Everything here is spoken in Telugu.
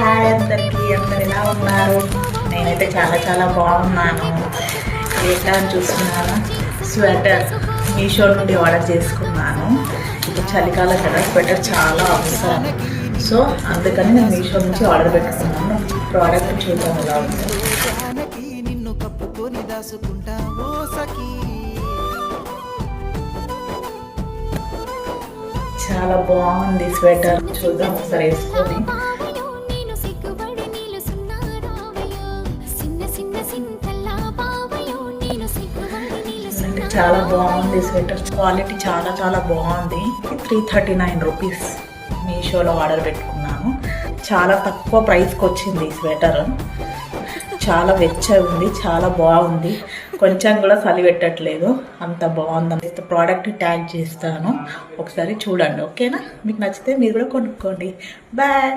హాయ్ అందరికీ, అందరు ఎలా ఉన్నారు? నేనైతే చాలా చాలా బాగున్నాను. ఎట్లా అని చూస్తున్నాను, స్వెటర్ మీషో నుండి ఆర్డర్ చేసుకున్నాను. ఇప్పుడు చలికాలం కదా, స్వెటర్ చాలా అవసరం. సో అందుకని నేను మీషో నుంచి ఆర్డర్ పెట్టుకున్నాను. ప్రోడక్ట్ చూద్దాం ఎలా ఉంది. చాలా బాగుంది స్వెటర్, చూద్దాం ఒకసారి వేసుకొని. చాలా బాగుంది స్వెటర్, క్వాలిటీ చాలా చాలా బాగుంది. 339 రూపీస్ మీషోలో ఆర్డర్ పెట్టుకున్నాను. చాలా తక్కువ ప్రైస్కి వచ్చింది ఈ స్వెటర్. చాలా వెచ్చగా ఉంది, చాలా బాగుంది. కొంచెం కూడా చలి పెట్టట్లేదు, అంత బాగుంది. ప్రోడక్ట్ ట్యాగ్ చేస్తాను, ఒకసారి చూడండి. ఓకేనా? మీకు నచ్చితే మీరు కూడా కొనుక్కోండి. బాయ్.